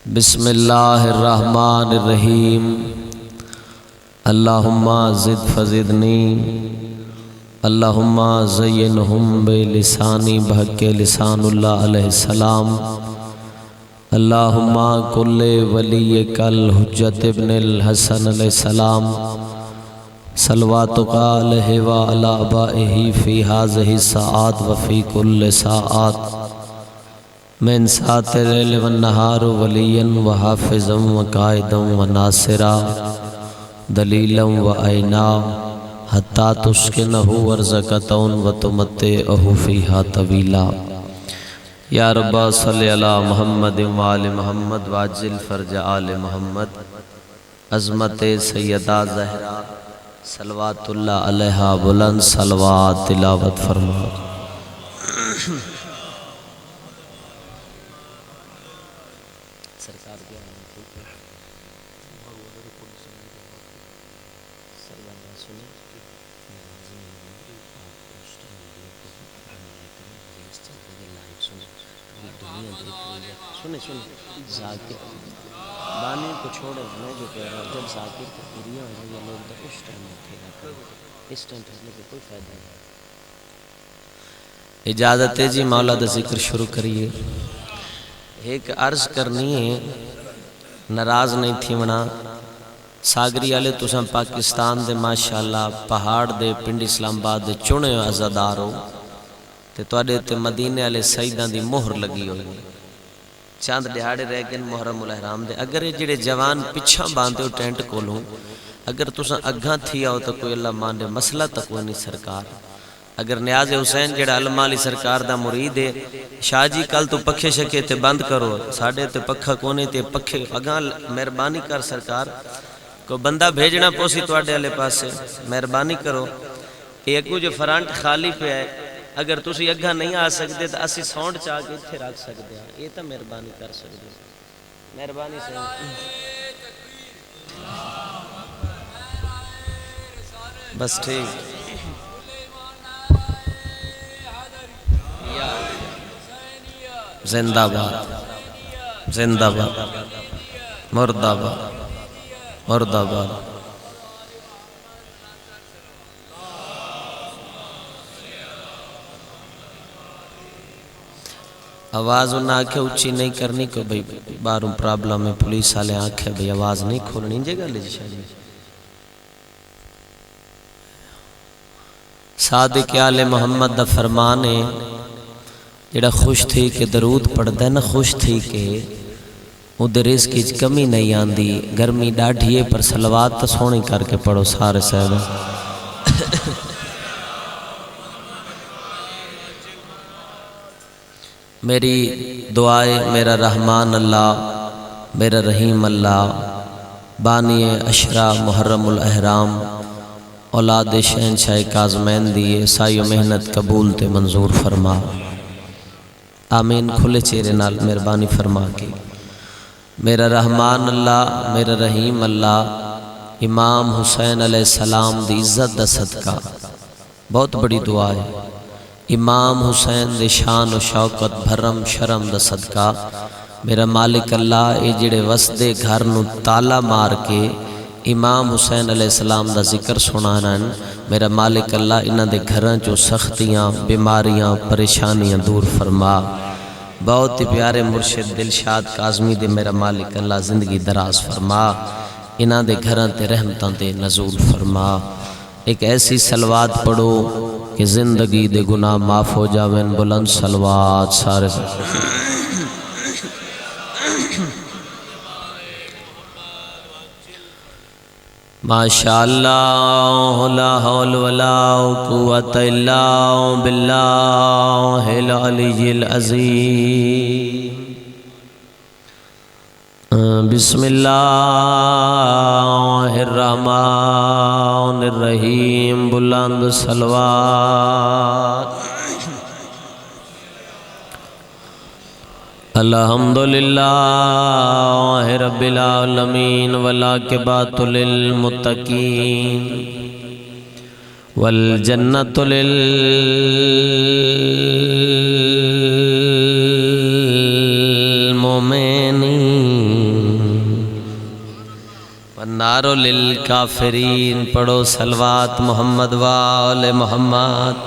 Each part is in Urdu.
بسم اللہ الرحمن الرحیم اللہم زد فزدنی اللہم زینہم بلسانی بحق لسان اللہ علیہ السلام اللہم کل ولیک الحجت ابن الحسن علیہ السلام صلواتک علیہ وعلی آبائہ فی ہذہ الساعات وفی کل ساعات من ساعت اللیل والنہار ولیا وحافظا وقائدا وناصرا دلیلا وعینا حتی تسکنہ ورزقتا وتمتعہ فیہا طویلا یا رب صلی علی محمد وآل محمد واجل فرج آل محمد عظمت سیدہ زہرا صلوات اللہ علیہ بلند صلوات تلاوت فرما ذاکر بانی کو چھوڑے میں جو کہہ رہا ہوں جب ذاکر کو پوریا ہو جائے لوگ تو اس ٹائم اٹھے گا کریں اس ٹائم پھرنے کے کوئی فائدہ نہیں۔ اجازت ہے جی مولا دا ذکر شروع کریے۔ ایک عرض کرنی ہے ناراض نہیں تھی منا ساگری والے تساں پاکستان دے ماشاءاللہ پہاڑ دے پنڈ اسلام آباد دے چنے عزادار ہو تے تواڈے تے مدینے والے سیداں دی مہر لگی ہوئی چاند دہاڑے رہ گئے محرم الاحرام دے اگر یہ جڑے جوان پچھا باندھے ہو ٹینٹ کولوں اگر تساں اگھاں تھی آؤ تو کوئی اللہ مانے مسئلہ تک کوئی نہیں سرکار اگر نیاز حسین جڑا علمہ علی سرکار دا مرید ہے شاہ جی کل تو پکھے شکے تے بند کرو ساڑھے تے پکھا کونے تے پکھے اگاں مہربانی کر سرکار کو بندہ بھیجنا پوسی تواڈے والے پاسے مہربانی کرو ایک جو فرنٹ خالی پہ ہے اگر تسی اگھا نہیں آ سکتے تو اسی ساؤنڈ چاہ کے اتھے رکھ سکتے ہیں یہ تو مہربانی کر سکتے ہیں مہربانی سے بس ٹھیک زندہ باد زندہ باد مرد آباد مرد آباد آواز انہاں آنکھیں اچھی نہیں کرنی کو بھئی باروں پرابلم ہے پولیس والے آنکھیں بھئی آواز نہیں کھولنی جگہ لے شاہ جی صادق آل محمد دا فرمان ہے جڑا خوش تھی کہ درود پڑھ دے نا خوش تھی کہ ادھر رزق کی کمی نہیں آندی گرمی ڈاڑھیے پر صلوات تا سونی کر کے پڑھو سارے صاحب میری دعائے میرا رحمان اللہ میرا رحیم اللہ بانی اشرا محرم الاحرام اولاد شہنشاہ کاظمین دیئے سائی و محنت قبول تے منظور فرما آمین کھلے چہرے نال مہربانی فرما کے میرا رحمان اللہ میرا رحیم اللہ امام حسین علیہ السلام دی عزت دا صدقہ بہت بڑی دعا ہے امام حسین دے شان و شوقت بھرم شرم دا صدقہ میرا مالک اللہ اے جڑے وسدے گھر نو تالا مار کے امام حسین علیہ السلام دا ذکر سنانا میرا مالک اللہ انہاں دے گھراں جو سختیاں بیماریاں پریشانیاں دور فرما بہت ہی پیارے مرشد دلشاد کاظمی دے میرا مالک اللہ زندگی دراز فرما انہاں دے گھراں تے رحمتاں دے نزول فرما ایک ایسی صلوات پڑھو کہ زندگی دے گناہ معاف ہو جاویں بلند صلوات سارے ماشاءاللہ لا حول ولا قوت الا باللہ العلی العظیم بسم اللہ الرحمن الرحیم بلند صلوات الحمدللہ رب العالمین والعاقبۃ للمتقین والجنۃ للمؤمنین نار للکافرین پڑھو صلوات محمد وآل محمد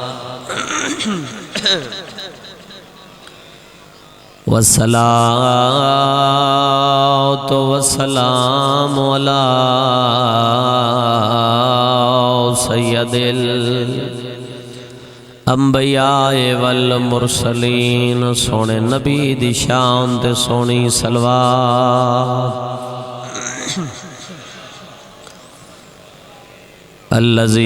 والصلاة والسلام علی سید الانبیاء والمرسلین سونے نبی دی شان تے سونی صلوات الذی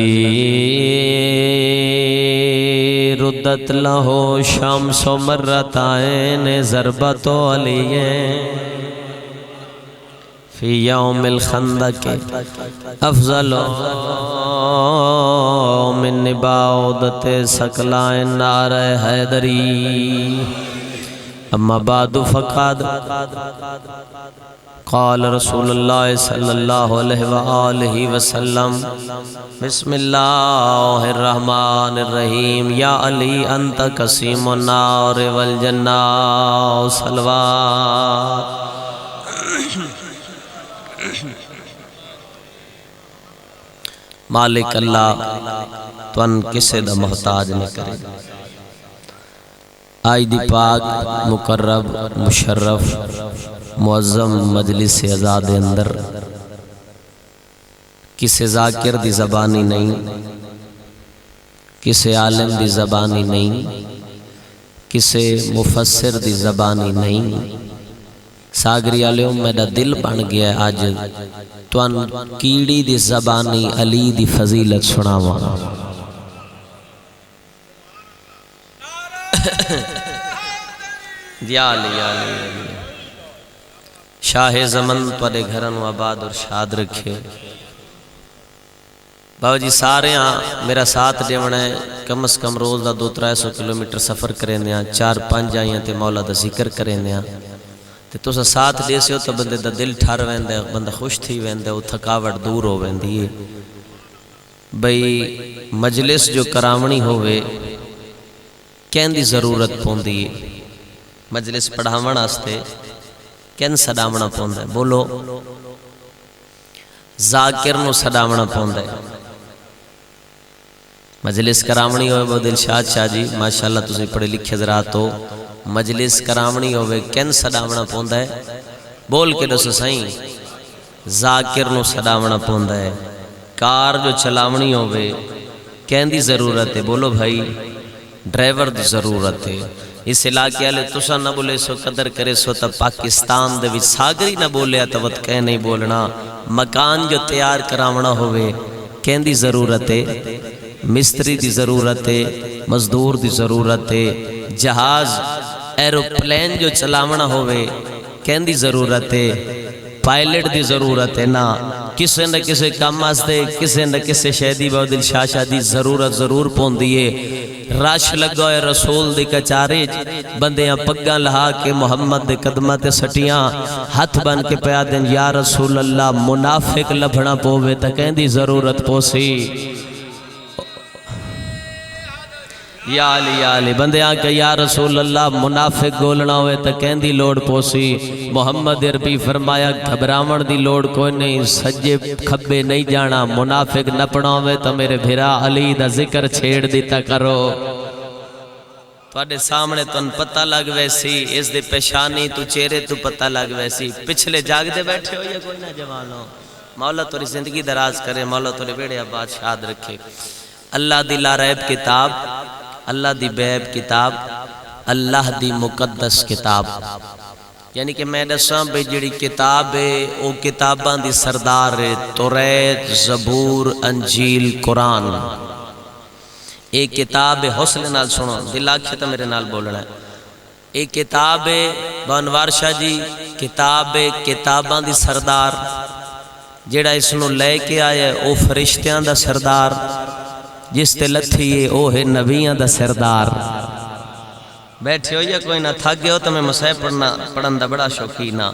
ردت لہو شمس مرتين ضربت علی فی یوم الخندق افضل من نباودت سکلائن نار حیدری اما بعد فقد قال رسول اللہ صلی اللہ علیہ وآلہ وسلم بسم اللہ الرحمن الرحیم یا علی انت قسیم النار والجنہ صلوات مالک اللہ تون کسے دا محتاج نہ کرے آئی دی پاک مقرب مشرف معظم مجلس ازاد اندر کسے ذاکر دی زبانی نہیں کسے عالم دی زبانی نہیں کسے مفسر دی زبانی نہیں ساگری علیہم میرا دل بن گیا ہے آج توان کیڑی دی زبانی علی دی فضیلت سناوا یا علی شاہ زمن تواڈے گھرن و آباد اور شاد رکھے بابا جی سارے میرا ساتھ دیونا ہے کم از کم روز دا 200-300 کلومیٹر سفر کریں دیا 4-5 آئیاں تے مولا دا ذکر کریں دیا تے تو سا ساتھ دے سے ہو تو بندے دا دل ٹھار ویندے بندہ خوش تھی ویندے وہ تھکاوٹ دور ہو ویندی ہے بھئی مجلس جو کرامنی ہوئے کین دی ضرورت پوندی ہے مجلس پڑھاون آستے کین صدامنا پوندہ ہے بولو ذاکر نو صدامنا پوندہ ہے مجلس کرامنی ہوئے بہت دلشاد شاہ جی ماشاءاللہ تسی پڑھے لکھے ذرات ہو مجلس کرامنی ہوئے کین صدامنا پوندہ ہے بول کے دو سائیں ذاکر نو صدامنا پوندہ ہے کار جو چلاونی ہوئے کین دی ضرورت ہے بولو بھائی ڈرائیور دی ضرورت ہے اس علاقے والے تسا نہ بولے سو قدر کرے سو تا پاکستان دے وچ ساگری نہ بولے توت کہہ نہیں بولنا مکان جو تیار کراونا ہوئے کین دی ضرورت ہے مستری دی ضرورت ہے مزدور دی ضرورت ہے جہاز ایروپلین جو چلاونا ہوئے کین دی ضرورت ہے پائلٹ دی ضرورت ہے نا کسے نہ کسے کام آستے کسے نہ کسے شہدی بہدل شاہ دی ضرورت ضرور پون دیئے راش لگوئے رسول دی کچارے بندیاں پگاں لہا کے محمد دے قدمت سٹیاں ہاتھ بن کے پیا دیں یا رسول اللہ منافق لبھنا پووے تا کہیں دی ضرورت پوسی یا علی بندیاں کہ یا رسول اللہ منافق گولنا ہوئے تا کہیں دی لوڑ پوسی محمد عربی فرمایا گھبراون دی لوڑ کوئی نہیں سجے کھبے نہیں جانا منافق نپنا ہوئے تا میرے بھرا علی دا ذکر چھیڑ دیتا کرو توڑے سامنے تو پتہ لگ ویسی اس دے پیشانی تو چہرے تو پتہ لگ ویسی پچھلے جاگ دے بیٹھے ہو یا کوئی نہ جوانوں مولا توری زندگی دراز کرے مولا توری بیڑے آباد شاد رکھے اللہ دی لا ریب کتاب اللہ دی بیب کتاب اللہ دی مقدس کتاب یعنی کہ میں دساں بے جڑی کتاب ہے او کتاباں دی سردار ہے توریت زبور انجیل قرآن ایک کتاب ہے حوصلے نال سنو دل آکھے تو میرے نال بولنا ہے ایک کتاب ہے بانوار شاہ جی کتاب ہے کتاباں دی سردار جڑا اس نو لے کے آیا ہے او فرشتیاں دا سردار جس تے لتھی ہے او ہے نبیاں دا سردار بیٹھے ہو یا کوئی نہ تھک گئے ہو تو میں مسائب پڑھن دا بڑا شوقینا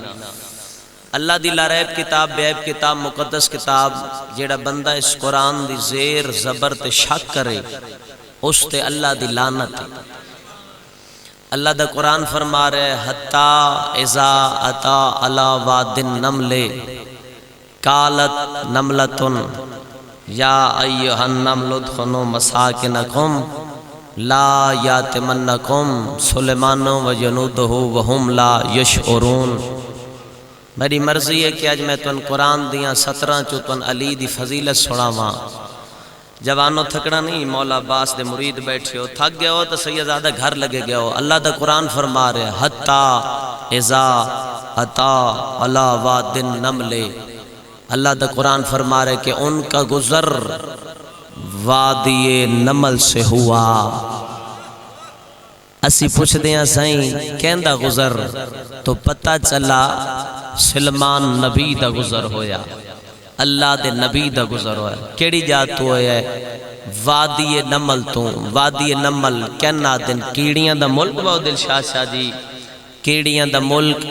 اللہ دی لا ریب کتاب بیب کتاب مقدس کتاب جیڑا بندہ اس قرآن دی زیر زبر تے شک کرے اس تے اللہ دی لعنت ہے اللہ دا قرآن فرما رہے حتی اذا اتا علی واد النمل قالت نملتن یا ایھا النمل ادخلوا مساکنکم لا یاتمنکم سلیمان و جنودہ وہم لا یشعرون۔ میری مرضی ہے کہ آج میں تن قرآن دیاں 17 چو تن علی دی فضیلت سناواں۔ جوانوں تھکڑا نہیں، مولا عباس دے مرید بیٹھے ہو، تھک گئے ہو تو سیدزادہ گھر لگے گئے ہو۔ اللہ دا قرآن فرما رہے حتی اذا اتا علی واد النمل، اللہ دا قرآن فرما رہے کہ ان کا گزر وادی نمل سے ہوا۔ اسی پوچھ دیاں سائیں کہندہ گزر تو پتہ چلا سلمان نبی دا گزر ہویا، اللہ دے نبی دا گزر ہویا۔ کیڑی جات ہویا ہے؟ وادی نمل تو۔ وادی نمل کہنا دن کیڑیاں دا ملک باؤ دل شاہ جی، کیڑیاں دا ملک،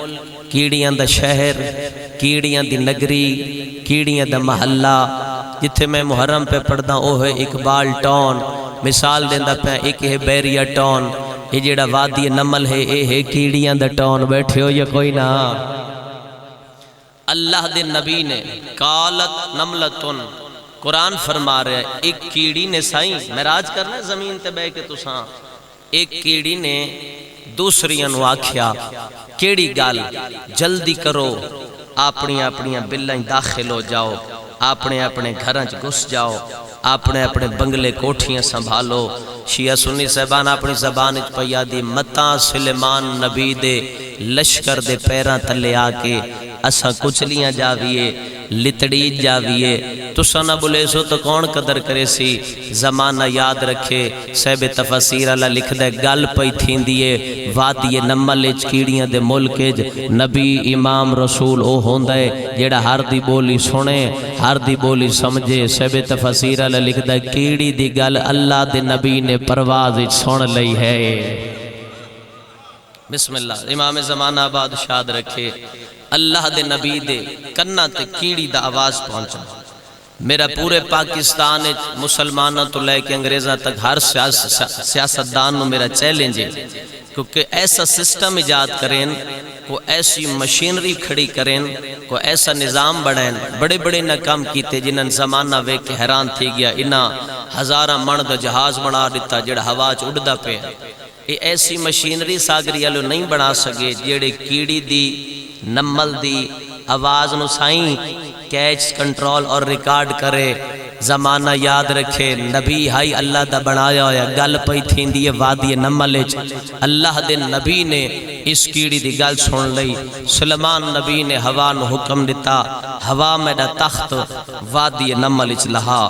کیڑیاں دا شہر، کیڑیاں دی نگری، کیڑیاں دا محلہ۔ جتھے میں محرم پہ پڑھدا او ہے اقبال ٹاؤن، مثال دیندہ پہ ایک ہے بیریا ٹاؤن، یہ جیڑا وادی نمل ہے اے ہے کیڑیاں دا ٹاؤن۔ بیٹھے ہو یا کوئی نہ؟ اللہ دے نبی نے قالت نملتن، قرآن فرما رہے ہیں ایک کیڑی نے سائیں معراج کرنا زمین تے بے کے تساں، ایک کیڑی نے دوسریاں نو آکھیا کیڑی گال جلدی کرو، اپنی اپنی بلائیں داخل ہو جاؤ، اپنے اپنے گھرانچ گھس جاؤ، اپنے اپنے بنگلے کوٹھیاں سنبھالو۔ شیعہ سنی صاحبان اپنی زبان اچ پیا دی متاں سلیمان نبی دے لشکر دے پیراں تلے آ کے اساں کچلیاں جاویے، لتڑی جاویے، تساں نہ بولے سو تو کون قدر کرے سی؟ زمانہ یاد رکھے، صاحب تفسیر اللہ لکھ دے گل پئی تھیندیے وادی نمل اچ کیڑیاں دے ملک اچ نبی امام رسول او ہوندا ہے جیڑا ہر دی بولی سنے، ہر دی بولی سمجھے۔ صاحب تفسیر اللہ لکھ دے کیڑی دی گل اللہ دے نبی نے پرواز اچ سن لئی ہے۔ بسم اللہ، امام زمانہ آباد شاد رکھے۔ اللہ دے نبی دے کنہ تے کیڑی دا آواز پہنچا۔ میرا پورے پاکستان مسلمانوں تو لے کے انگریزاں تک ہر سیاستدان نو میرا چیلنج ہے، کیونکہ ایسا سسٹم ایجاد کریں، کو ایسی مشینری کھڑی کریں، کو ایسا نظام بڑھائیں۔ بڑے بڑے نہ کام کیتے جنہاں زمانہ وے کے حیران تھی گیا، انہاں ہزارہ مرد جہاز بنا دیتا جڑا ہوا چ اڑدا پہ۔ یہ ایسی مشینری ساگری والو نہیں بنا سکے جڑے کیڑی دی نمل دی آواز نو سائیں کیچ کنٹرول اور ریکارڈ کرے۔ زمانہ یاد رکھے، نبی ہائی اللہ دا بنایا ہویا، گل پئی تھیندی ہے وادی نمل اچ۔ اللہ دے نبی نے اس کیڑی دی گل سن لئی، سلیمان نبی نے ہوا نو حکم دیتا، ہوا میرا تخت وادی نمل اچ لہا۔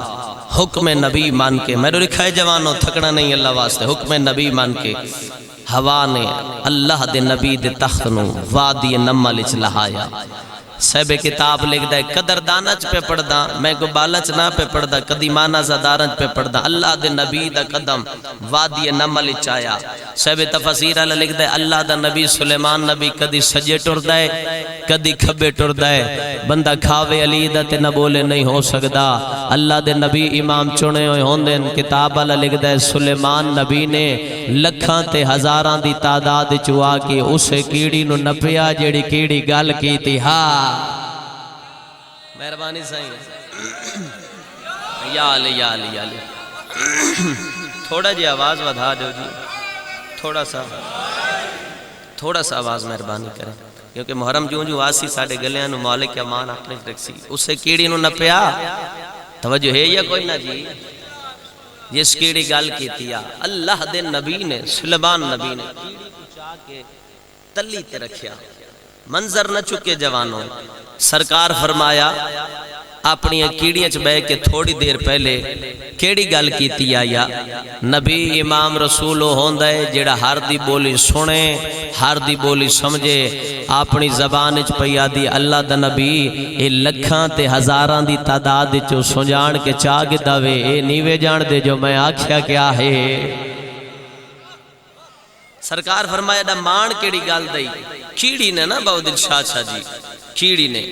حکم نبی مان کے، میں نے لکھا ہے جوانوں تھکنا نہیں اللہ واسطے، حکم نبی مان کے ہوا نے اللہ دے نبی دے تخت نو وادی نمل اچ لہایا۔ صاحب کتاب لکھ دے قدر دانچ پہ پڑھدا، میں کو بالچ نہ پہ پڑھدا، کدی مانا زدارنچ پہ پڑھدا۔ اللہ دے نبی دا قدم وادی نمل اچ آیا۔ صاحب تفسیر اللہ لکھ دے اللہ دا نبی سلیمان نبی کدی سجے ٹردا ہے، کدی کھبے ٹردا ہے۔ بندہ کھاوے علی دا تے نہ بولے نہیں ہو سکدا۔ اللہ دے نبی امام چنے ہوئے ہوندے، کتاب اللہ لکھ دے سلیمان نبی نے لکھاں تے ہزاراں دی تعداد چوا کے اسے کیڑی نو نپیا جیڑی کیڑی گل کی تھی۔ ہاں مہربانی سائیں، یا علی یا علی یا علی، تھوڑا جی آواز ودھا دو جی، تھوڑا سا آواز مہربانی کریں، کیونکہ محرم جو آسی ساڑھے گلیاں نو مالک امان اپنے رکسی، اسے کیڑی نو نپیا۔ توجہ ہے یا کوئی نہ جی؟ جس کیڑی گل کی تیا اللہ دے نبی نے، سلیمان نبی نے کیڑی کو چاہ کے تلی تے رکھیا، منظر نہ چکے جوانوں۔ سرکار فرمایا اپنی کیڑیاں چ بے کے تھوڑی دیر پہلے کیڑی گل کیتی آیا؟ نبی امام رسول ہوندا ہے جڑا ہر دی بولی سنے، ہر دی بولی سمجھے، اپنی زبان اچ پیا دی اللہ دا نبی اے لکھاں تے ہزاراں دی تعداد چو سنجان کے چاہ کے داوے اے نیوے جان دے جو میں آکھیا کیا ہے۔ سرکار فرمایا دا مان کیڑی گل دئی؟ کیڑی نے نا باو دل شاہ جی، کیڑی نے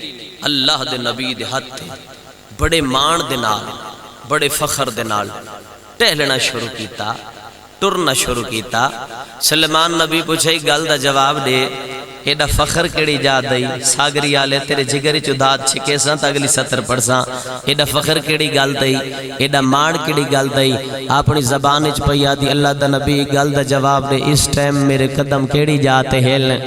اللہ دے نبی دے ہاتھ تے بڑے مان دے نال، بڑے فخر دے نال ٹہلنا شروع کیتا۔ ٹرنا شروع کیتا سلیمان نبی پوچھے گل دا جواب دے ایڈا فخر کیڑی جا دئی ساگری آلے تیرے جگری چو داد چھکے ساں تا اگلی 70 پڑھساں ایڈا فخر کیڑی گل دئی ایڈا ماڑ کیڑی گل دئی اپنی زبان اچ پیا دی اللہ دا نبی گل دا جواب دے اس ٹائم میرے قدم کیڑی جاتے ہیلنے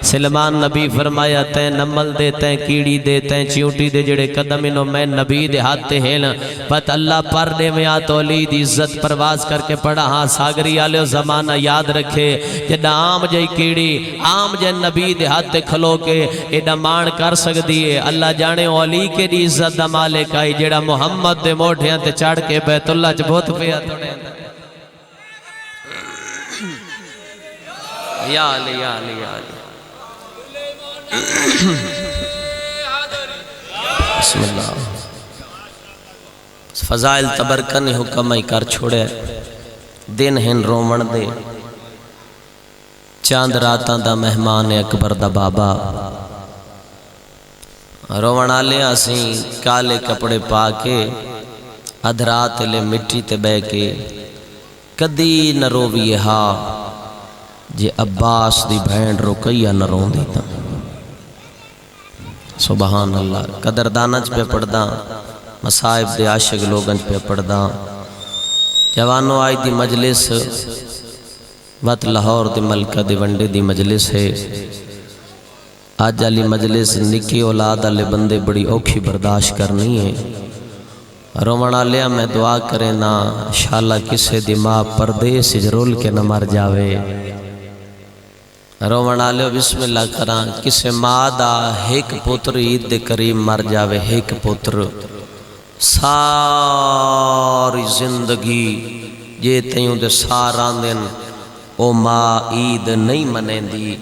سلیمان نبی فرمایا تیں نمل دے تیں کیڑی دے تیں چیوٹی دے جڑے قدم انہوں میں نبی دے ہاتھ تے ہیل پت اللہ پر دے میں آتو علی دی عزت پرواز کر کے پڑھا ہاں ساگری آلے زمانہ یاد رکھے جڑا عام جائی کیڑی عام جائی نبی دے ہاتھ تے کھلو کے ایڈا مان کر سک دیئے اللہ جانے علی کے دی عزت دا مالک آئی جڑا محمد دے موٹھیاں تے چاڑ کے بیت اللہ چ بہت پیا توڑے یا علی یا علی یا علی بسم اللہ فضائل تبرکن حکم ہی کر چھوڑے دن ہن رومن دے چاند راتاں دا مہمان اکبر دا بابا رومن آلے آسیں کالے کپڑے پا کے ادھرات لے مٹی تے بے کے کدی نہ رووی ہا جے عباس دی بھین رکیہ نہ رون دیتا سبحان اللہ قدردانج پہ پڑھدا مصائب دے عاشق لوگنج پہ پڑھدا جوانوں آئی دی مجلس وط لاہور دی ملکہ دی ونڈے دی مجلس ہے آج علی مجلس نکی اولاد علی بندے بڑی اوکھی برداشت کرنی ہے رومنہ لیا میں دعا کریں نا انشاءاللہ کسے دی ماں پردیس اجرول کے نہ مر جاوے رومن آلے بسم اللہ کران کسے ماں دا ایک پتر عید دے کریم مر جاوے ایک پتر ساری زندگی جے تیوں دے ساران دن او ماں عید نہیں منیں دی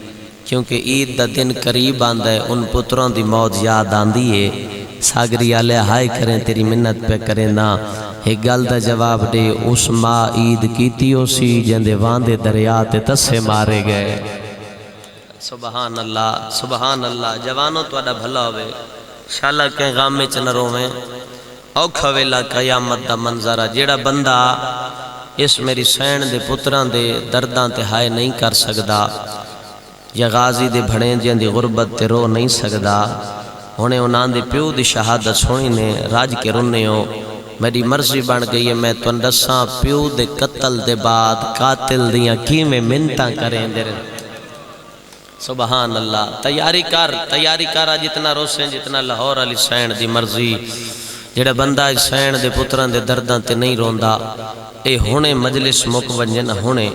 کیونکہ عید دا دن قریب آندہ ہے ان پتروں دی موت یاد آندی ہے ساگری آلے ہائے کریں تیری منت پہ کریں نا ایک گل دا جواب دے اس ماں عید کیتی ہو سی جندے واندے دریاتے تسے مارے گئے سبحان اللہ جوانوں تو اڈا بھلا ہوئے انشاءاللہ کہیں غام میں چنروں میں اوکھا ویلا قیامت دا منظرہ جیڑا بندہ اس میری سین دے پتران دے دردان تے ہائے نہیں کر سکدا یا غازی دے بھڑیں جن دی غربت تے رو نہیں سکدا انہیں انہاں دے پیو دی شہادت سنی نے راج کے رننے ہو میری مرضی بن گئی ہے میں تو اندساں پیو دے قتل دے بعد قاتل دیاں کی میں منتاں کریں دے رہے سبحان اللہ تیاری کر جتنا روسیں جتنا لاہور علی سین دی مرضی جڑا بندہ سین دے پتران دے دردان تے نہیں روندا اے ہونے مجلس مک ونجن ہونے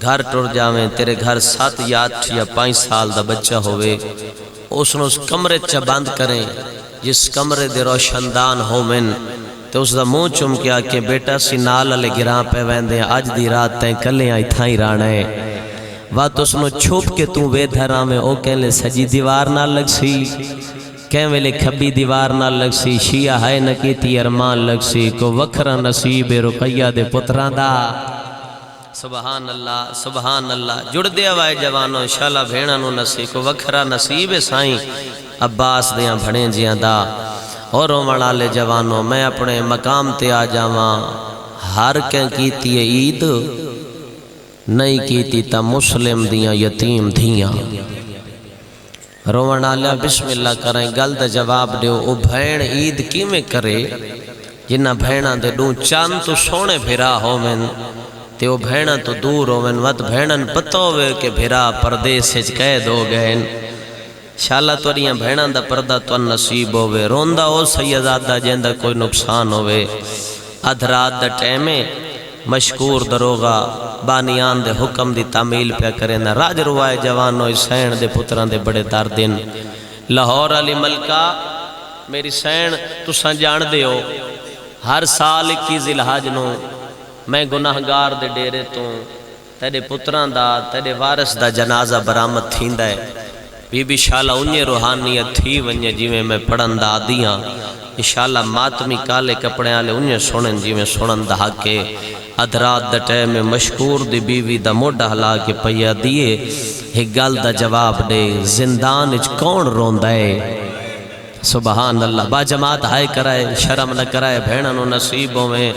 گھر ٹر جاویں تیرے گھر 7 یا 8 یا 5 سال دا بچہ ہوئے اس نے اس کمرے چا بند کریں جس کمرے دے روشندان ہومن تو اس دا منہ چم کیا کہ بیٹا سی نال علی گران پہ ویندے آج دی رات تین کلیں آئی تھائیں رانے وات اس نے چھوپ کے توں وے دھرا میں او کہن لے سجی دیوار نہ لگ سی کہن ویلے کھبی دیوار نہ لگ سی شیعہ ہے نکیتی ارمان لگ سی کو وکھرا نصیب رقیہ دے پتران دا سبحان اللہ جڑ دیا وائے جوانوں انشاءاللہ بھیڑا نو نصیب کو وکھرا نصیب سائیں عباس دیاں بھڑیں جیاں دا اور رومڑا لے جوانوں میں اپنے مقام تے آ جاواں ہر کہیں کیتی ہے عید نہیں کیتی تا مسلم دیاں یتیم دھیاں رومن آلہ بسم اللہ کریں گل دا جواب دیو او بھین عید کی میں کرے جنہ بھینہ دے دوں چاند تو سونے بھیرا ہومن تے او بھینہ تو دور ہومن وقت بھینن پتہ ہوئے کہ بھیرا پردے سے قید ہو گئے انشاءاللہ توڑیاں بھینہ دا پردہ تو نصیب ہوئے روندہ ہو سیدادہ جیندہ کوئی نقصان ہوئے ادھرات دا ٹیمیں مشکور دروغا بانیان دے حکم دی تعمیل پہ کریں نا راج روائے جوانوں سین دے پتران دے بڑے داردن لاہور علی ملکہ میری سین تو سنجان دے ہو ہر سال 21 ذی الحج نو میں گناہگار دے ڈیرے تو تیرے پتران دا تیرے وارث دا جنازہ برامت تھیندہ ہے بی بی شالہ انہیں روحانیت تھی ونجے جی میں پڑھن دا دیاں انشاءاللہ ماتمی کالے کپڑے آلے انہیں سنن جی میں سنن دا کے ادرات دا ٹیم میں مشکور دی بیوی دا موڈا ہلا کے پیا دیئے ایک گل دا جواب دے زندان اچ کون رون دائے سبحان اللہ با جماعت ہائے کرائے شرم نہ کرائے بھیننو نصیبوں میں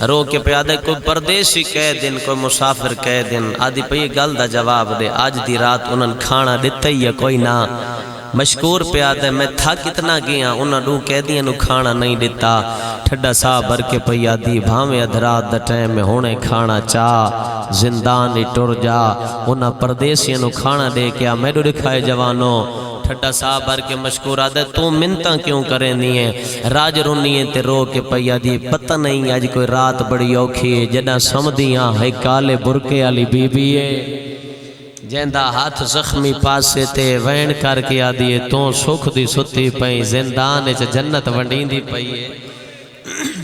رو کے پیادے کوئی پردیسی کہہ دن کوئی مسافر کہہ دن آدھی پہ یہ گل دا جواب دے آج دی رات انہوں کھانا دیتا ہی ہے کوئی نہ مشکور پیادے میں تھا کتنا گیا انہوں دوں کہہ دیا نو کھانا نہیں دیتا ٹھڈا سا بر کے پیادی بھامے ادھرات دا ٹائم میں ہونے کھانا چاہ زندان ہی ٹر جا انہوں پردیسی نو کھانا دے کیا میڈو دکھائے جوانوں ٹھڈا صاحب بھر کے مشکور آدھے تو منتاں کیوں کریں نہیں راج رونی ہے تے رو کے پیا دی پتہ نہیں آج کوئی رات بڑی اوکھی ہے جنہ سمدیاں ہے کالے برکے علی بی بی ہے جیندہ ہاتھ زخمی پاسے تے وین کر کے آدھی ہے تو سکھ دی ستی پئی زندان چ جنت ونڈین دی پئی ہے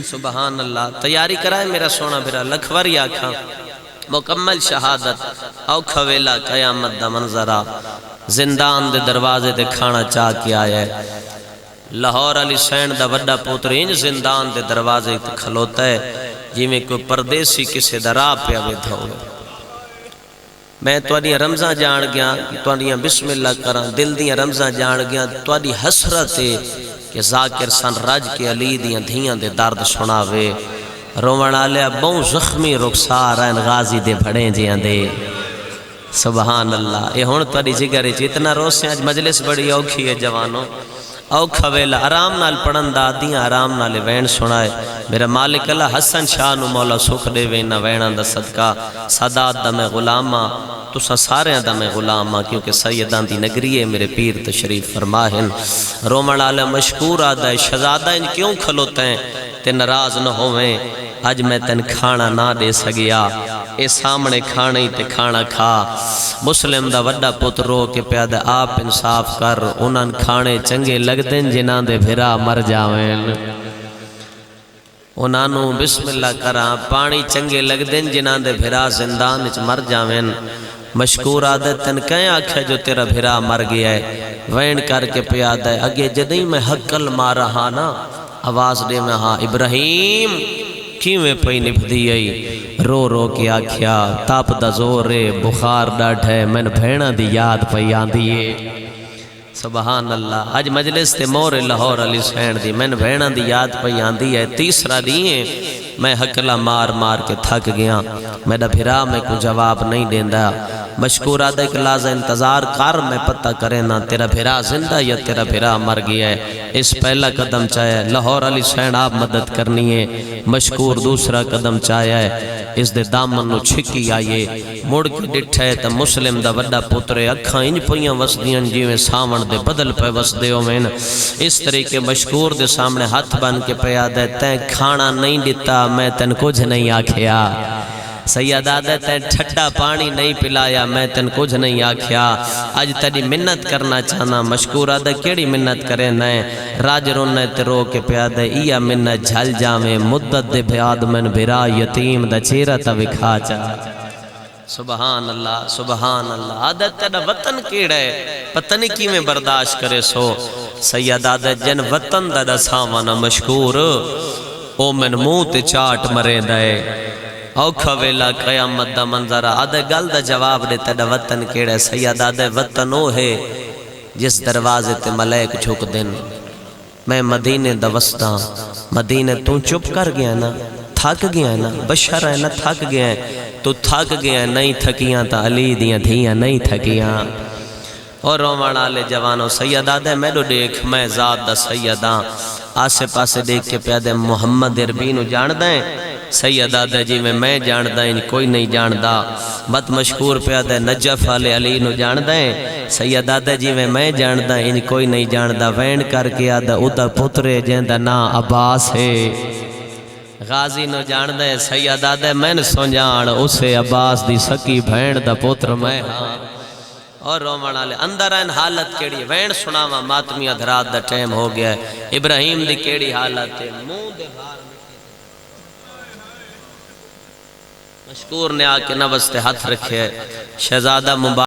سبحان اللہ تیاری کرائے میرا سونا بھرا لکھوری آکھاں مکمل شہادت اوکھا ویلا قیامت دا منظرہ زندان دے دروازے دے کھانا چاہ کے آیا ہے لاہور علی سین دا وڈا پوتر انج زندان دے دروازے تے کھلوتا ہے جی میں کوئی پردیسی کسے درا پہ آوید ہوئے میں توڑیاں رمضان جان گیا توڑیاں بسم اللہ کران دل دیاں رمضان جان گیا توڑی حسرت ہے کہ ذاکر سن راج کے علی دیاں دھیاں دے درد سناوے رومن آلیا بہوں زخمی رخسار ہیں غازی دے بھڑیں جیاں دے سبحان اللہ یہ ہون توڑی جگرے اتنا روسیں آج مجلس بڑی اوکھی ہے جوانوں اوکھا ویلا آرام نال پڑھن دادیاں آرام نال وین سنائے میرا مالک اللہ حسن شاہ نو مولا سکھ دے وینا وینان دا صدقہ سادات دا میں غلامہ تسا سارے دا میں غلامہ کیونکہ سیدان دی نگری ہے میرے پیر تشریف فرماہن رومن آلہ مشکور آدھا ہے شہزادہ ان کیوں کھلوتے ہیں تے ناراض نہ ہوئیں آج میں تن کھانا نہ دے سگیا اے سامنے کھانا ہی تے کھانا کھا مسلم دا وڈا پترو کے پیادہ آپ انصاف کر انہاں کھانے چنگے لگ دیں جنہاں دے بھرا مر جاویں انہاں نو بسم اللہ کرا پانی چنگے لگ دیں جنہاں دے بھرا زندان اچ مر جاویں مشکور عادت تن کہیں آکھے جو تیرا بھرا مر گیا ہے وین کر کے پیادہ ہے اگے جدیں میں حقل مارا ہاں نا آواز دے میں ہاں ابراہیم کیویں پئی نبھدی آئی رو رو کے آکھیا تاپ دا زورے بخار ڈاٹھے میں بھینا دی یاد پئی آندیے سبحان اللہ آج مجلس تے مور لاہور علی سین دی میں بھینا دی یاد پئی آندیے تیسرا دیئے میں حقلہ مار مار کے تھک گیا میرا بھرا میں کو جواب نہیں دیندہ مشکور آدھے کہ لازہ انتظار کر میں پتہ کرے نا تیرا بھرا زندہ یا تیرا بھرا مر گیا ہے اس پہلا قدم چاہے لاہور علی سین آپ مدد کرنی ہے مشکور دوسرا قدم چاہے اس دے دامن نو چھکی آئیے مڑ کے ڈٹھے تا مسلم دا وڈا پترے اکھاں انج پویاں وسدیاں جیویں ساون دے بدل پہ وسدیوں میں اس طریقے مشکور دے سامنے ہاتھ بن کے پیادہ تیں کھانا نہیں دیتا میں تن کچھ نہیں آکھیا سید آدھے تین ٹھٹا پانی نہیں پلایا میں تن کچھ نہیں آکھیا آج تیری منت کرنا چاہنا مشکور آدھے کیڑی منت کرے نئے راج رونے تے رو کے پیادے ایا منت جھل جاویں مدت دے بیاد من بھرا یتیم دا چیرہ تا وکھا چاہ سبحان اللہ آدھے تیرا وطن کیڑا ہے پتہ نہیں کی میں برداشت کرے سو سید آدھے جن وطن دا سامانا مشکور او من منہ تے چاٹ مرے دائے اوکھا ویلا قیامت دا منظرہ آدھے گل دا جواب دے تیڑا وطن کیڑے سید آدھے وطن او ہے جس دروازے تے ملیک چھک دن میں مدینے دا وسطا مدینے تو چپ کر گیا نا تھک گیا نا بشر ہے نا تھک گیا تو تھک گیا نہیں تھکیاں تا علی دیاں دھیاں نہیں تھکیاں اور رومان آلے جوانوں سید آدھے میڈو دیکھ میں ذات دا سیداں آسے پاسے دیکھ کے پیادے محمد اربینو جان دائیں سید آدھے جی میں جان دائیں کوئی نہیں جان دا بات مشکور پیادے نجف علی نو جان دائیں سید آدھے جی میں جان دائیں کوئی نہیں جان دا وین کر کے آدھے ادھا پترے جین دا نا عباس ہے غازی نو جان دائیں سید آدھے میں نے سنجان اسے عباس دی سکی بھین دا پتر میں ہاں اور رومان آلے اندر این حالت کیڑی وین سناوا ماتمی ادھرات دا ٹیم ہو گیا ہے ابراہیم دی کیڑی حالت ہے منہ دے بھار مشکور نے آکے نبس تے ہاتھ رکھے شہزادہ مبارک